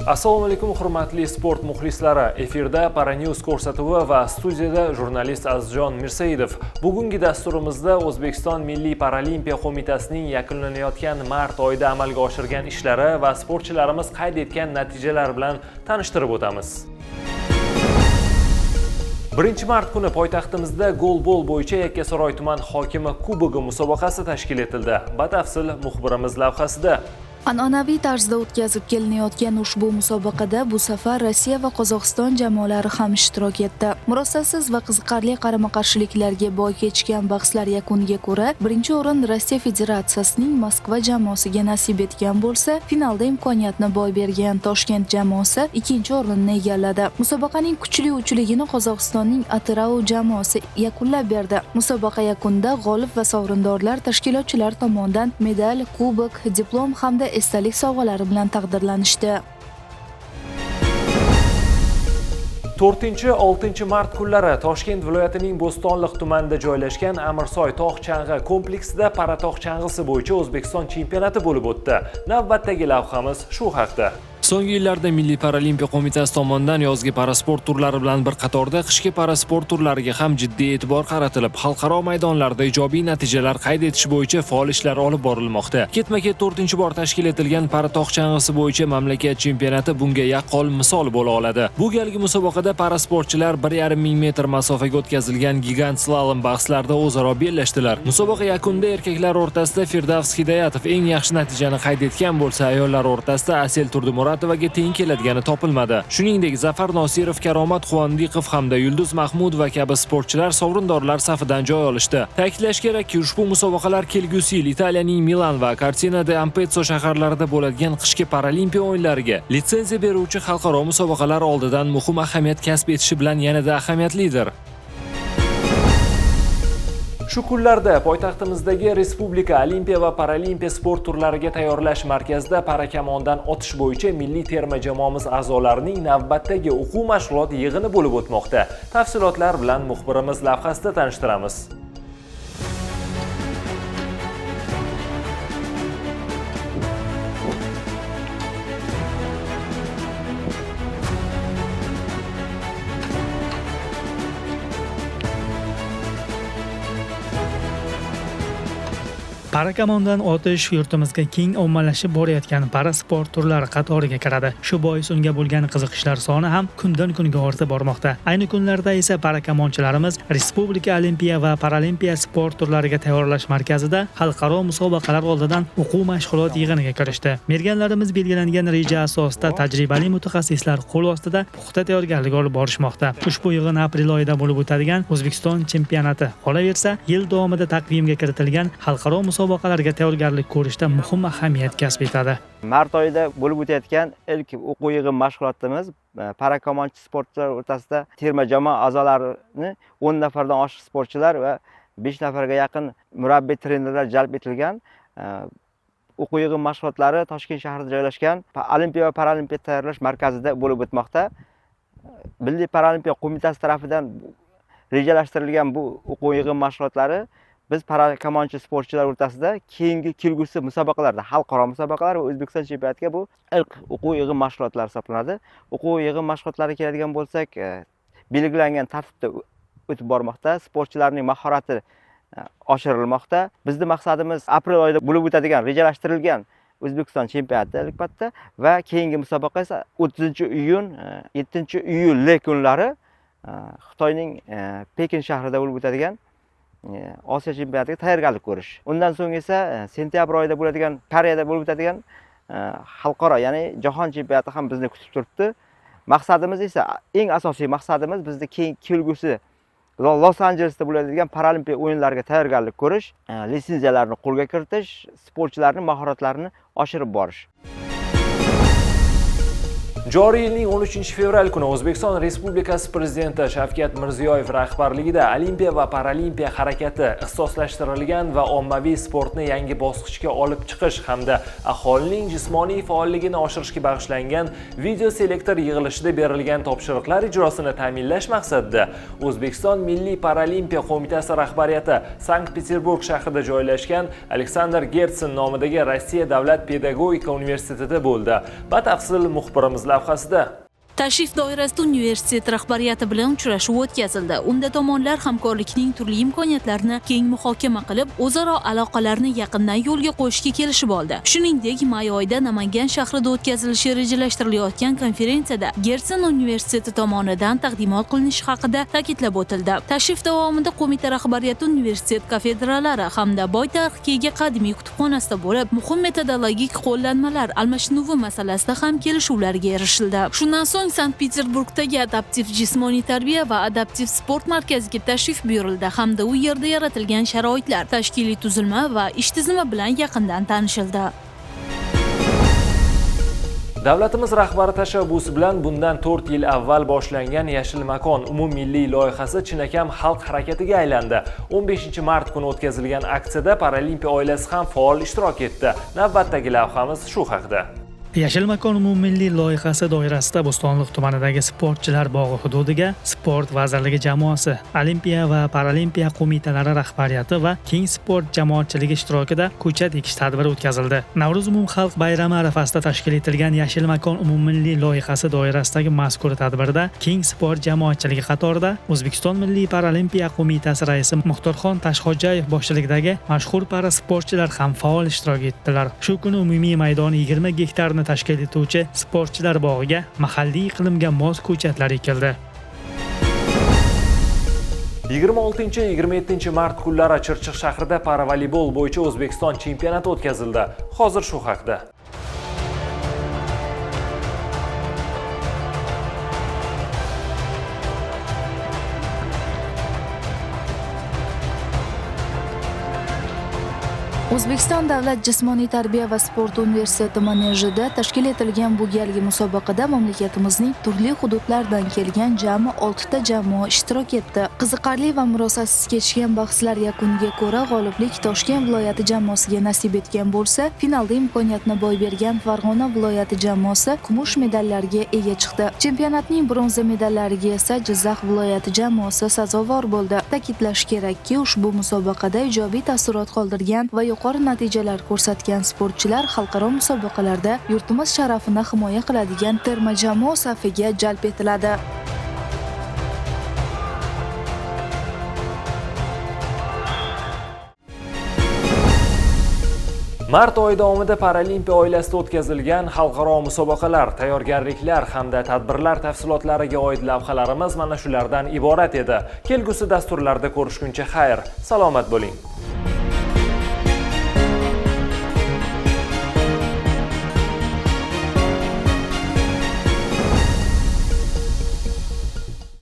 Assalomu alaykum hurmatli sport muxlislari. Efirda Paranews ko'rsatuvi va studiyada jurnalist Azizjon Mirsaidov. Bugungi dasturimizda O'zbekiston Milliy Paralimpiya qo'mitasining yakunlanayotgan mart oyida amalga oshirgan ishlari va sportchilarimiz qayd etgan natijalar bilan tanishtirib o'tamiz. 1-mart kuni poytaxtimizda golbol bo'yicha Yakkasaroy tuman hokimi kubogi musobaqasi tashkil etildi. Batafsil muxbirimiz lavhasida. An'anaviy tarzda o'tkazib kelinayotgan ushbu musobaqada bu safar Rossiya va Qozog'iston jamoalari ham ishtirok etdi. Murosasiz va qiziqarli qarama-qarshiliklarga boy kechgan bahslar yakuniga ko'ra, birinchi o'rin Rossiya Federatsiyasining Moskva jamoasiga nasib etgan bo'lsa, finalda imkoniyatni boy bergan Toshkent jamoasi ikkinchi o'rinni egalladi. Musobaqaning kuchli uchligini Qozog'istonning Atirau jamoasi yakunlab berdi. Musobaqa yakunida g'olib va sovrindorlar tashkilotchilar tomonidan medal, kubok, diplom hamda esdalik sovg'alari bilan taqdirlanishdi. 4-6 mart kunlari Toshkent viloyatining Bo'stonliq tumanida joylashgan Amirsoy tog' chang'i kompleksida paratog' chang'isi bo'yicha O'zbekiston chempionati bo'lib o'tdi. Navbatdagi lavhamiz shu haqda. So'nggi yillarda Milliy Paralimpiya qo'mitasi tomonidan yozgi parasport turlari bilan bir qatorda qishki parasport turlariga ham jiddiy e'tibor qaratilib, xalqaro maydonlarda ijobiy natijalar qayd etish bo'yicha faol ishlar olib borilmoqda. Ketma-ket 4-bor tashkil etilgan paratog' chang'isi bo'yicha mamlakat chempionati bunga yaqqol misol bo'la oladi. Bu galgi musobaqada parasportchilar 1,5 ming metr masofaga o'tkazilgan gigant slalom bahslarida o'zaro bellashdilar. Musobaqa yakunida erkaklar o'rtasida Firdavs Hidayatov eng yaxshi natijani qayd etgan bo'lsa, ayollar o'rtasida Asel Turdimuratovaga teng keladigani topilmadi. Shuningdek, Zafar Nosirov, Karomat Quvondiqov hamda Yulduz Mahmudova kabi sportchilar sovrindorlar safidan joy olishdi. Ta'kidlash kerakki, ushbu musobaqalar kelgusi yil Italiyaning Milan va Cortina d'Ampezzo shaharlarida bo'ladigan qishki paralimpiya o'yinlariga litsenziya beruvchi xalqaro musobaqalar oldidan muhim ahamiyat kasb etishi bilan yanada ahamiyatlidir. Shu kunlarda poytaxtimizdagi Respublika Olimpiya va Paralimpiya sport turlariga tayyorlash markazida parakamondan otish bo'yicha milliy terma jamoamiz a'zolarining navbatdagi o'quv mashg'ulot yig'ini bo'lib o'tmoqda. Tafsilotlar bilan muxbirimiz lavhasida tanishtiramiz. Parakamondan otish yurtimizga keng ommalashib borayotgan parasport turlari qatoriga kiradi. Shu bois unga bo'lgan qiziqishlar soni ham kundan kunga ortib bormoqda. Ayni kunlarda esa parakamonchilarimiz Respublika Olimpiya va Paralimpiya sport turlariga tayyorlash markazida xalqaro musobaqalar oldidan o'quv mashg'ulot yig'iniga kirishdi. Merganlarimiz belgilangan reja asosida tajribali mutaxassislar qo'l ostida puxta tayyorgarlik olib borishmoqda. Ushbu yig'in aprel oyida bo'lib o'tadigan O'zbekiston chempionati, qolaversa, yil davomida taqvimga kiritilgan xalqaro musobaqalarga tayyorgarlik ko'rishda muhim ahamiyat kasb etadi. Mart oyida bo'lib o'tayotgan ilk o'quv yig'in mashg'ulotimiz parakamonchi sportchilar o'rtasida terma jamoa a'zolarini 10 nafardan oshiq sportchilar va 5 nafarga yaqin murabbiy trenerlar jalb etilgan o'quv yig'in mashg'ulotlari Toshkent shahrida joylashgan Olimpiya va Paralimpiya tayyorlash markazida bo'lib o'tmoqda. Milliy Paralimpiya qo'mitasi tomonidan rejalashtirilgan bu o'quv yig'in mashg'ulotlari biz parakamonchi sportchilar o'rtasida keyingi kelgusi musobaqalarda, xalqaro musobaqalar va O'zbekiston chempionatiga bu ilk o'quv yig'in mashg'ulotlari hisoblanadi. O'quv yig'in mashg'ulotlariga keladigan bo'lsak, belgilangan tartibda o'tib bormoqda, sportchilarning mahorati oshirilmoqda. Bizning maqsadimiz aprel oyida bo'lib o'tadigan rejalashtirilgan O'zbekiston chempionati albatta va keyingi musobaqa esa 30-iyun, 7-iyul kunlari Xitoyning Pekin shahrida bo'lib o'tadigan Osiyo chempionatiga tayyorgarlik ko'rish. Undan so'ng esa sentyabr oyida bo'ladigan Koreyada bo'lib o'tadigan xalqaro, ya'ni jahon chempionati ham bizni kutib turibdi. Maqsadimiz esa, eng asosiy maqsadimiz bizni kelgusi Los Anjelesda bo'ladigan Paralimpiya o'yinlariga tayyorgarlik ko'rish, litsenziyalarni qo'lga kiritish, sportchilarning mahoratlarini oshirib borish. Joriy yilning 13-fevral kuni O'zbekiston Respublikasi Prezidenti Shavkat Mirziyoyev rahbarligida Olimpiya va Paralimpiya harakati ixtisoslashtirilgan va ommaviy sportni yangi bosqichga olib chiqish hamda aholining jismoniy faolligini oshirishga bag'ishlangan video selektor yig'ilishida berilgan topshiriqlar ijrosini ta'minlash maqsadida O'zbekiston Milliy Paralimpiya qo'mitasi rahbariyati Sankt-Peterburg shahrida joylashgan Aleksandr Gertsen nomidagi Rossiya Davlat pedagogika universitetida bo'ldi. Batafsil muxbirimiz lavhasida. Tashrif doirasida universitet rahbariyati bilan uchrashuv o'tkazildi. Unda tomonlar hamkorlikning turli imkoniyatlarini keng muhokama qilib, o'zaro aloqalarni yaqindan yo'lga qo'yishga kelishib oldi. Shuningdek, may oyida Namangan shahrida o'tkazilishi rejalashtirilayotgan konferensiyada Gersen universiteti tomonidan taqdimot qilinishi haqida ta'kidlab o'tildi. Tashrif davomida qo'mita rahbariyati universitet kafedralari hamda boy tarixga ega qadimiy kutubxonasida bo'lib, muhim metodologik qo'llanmalar almashinuvi masalasida ham kelishuvlarga erishildi. Shundan so'ng Sankt-Peterburgdagi adaptiv jismoniy tarbiya va adaptiv sport markaziga tashrif buyurildi hamda u yerda yaratilgan sharoitlar, tashkiliy tuzilma va ish tizimi bilan yaqindan tanishildi. Davlatimiz rahbari tashabbusi bilan bundan 4 yil avval boshlangan Yashil makon umummilliy loyihasi chinakam xalq harakatiga aylandi. 15-mart kuni o'tkazilgan aksiyada Paralimpiya oilasi ham faol ishtirok etdi. Navbatdagi lavhamiz shu haqida. Yashil makon umummilliy loyihasi doirasida Bo'stonliq tumanidagi sportchilar bog'i hududiga Sport vazirligi jamoasi, Olimpiya va Paralimpiya qo'mitalari rahbariyati va keng sport jamoatchiligi ishtirokida ko'chat ekish tadbiri o'tkazildi. Navro'z umumxalq bayrami arafasida tashkil etilgan Yashil makon umummilliy loyihasi doirasidagi mazkur tadbirda keng sport jamoatchiligi qatorida O'zbekiston Milliy Paralimpiya qo'mitasi raisi Muxtorxon Tashxo'jayev boshchiligidagi mashhur parasportchilar ham faol ishtirok etdilar. Shu kuni umumiy maydoni 20 gektarni tashkil etuvchi sportchilar bog'iga mahalliy iqlimga mos ko'chatlar ekildi. 26-27 mart kunlari Chirchiq shahrida paravoleybol bo'yicha O'zbekiston chempionati o'tkazildi. Hozir shu haqda. O'zbekiston davlat jismoniy tarbiya va sport universiteti manejida tashkil etilgan bu galgi musobaqada mamlakatimizning turli hududlaridan kelgan jami 6 ta jamoa ishtirok etdi. Qiziqarli va murosasiz kechgan bahslar yakuniga ko'ra g'oliblik Toshkent viloyati jamoasiga nasib etgan bo'lsa, finalda imkoniyatni boy bergan Farg'ona viloyati jamoasi kumush medallarga ega chiqdi. Chempionatning bronza medallariga esa Jizzax viloyati jamoasi sazovor bo'ldi. Ta'kidlash kerakki, ushbu musobaqada ijobiy taassurot qoldirgan va yuqori natijalar ko'rsatgan sportchilar xalqaro musobaqalarda yurtimiz sharafini himoya qiladigan terma jamoa safiga jalb etiladi. Mart oyi davomida Paralimpiya oilasida o'tkazilgan xalqaro musobaqalar, tayyorgarliklar hamda tadbirlar tafsilotlariga oid lavhalarimiz mana shulardan iborat edi. Kelgusi dasturlarda ko'rishguncha xayr, salomat bo'ling.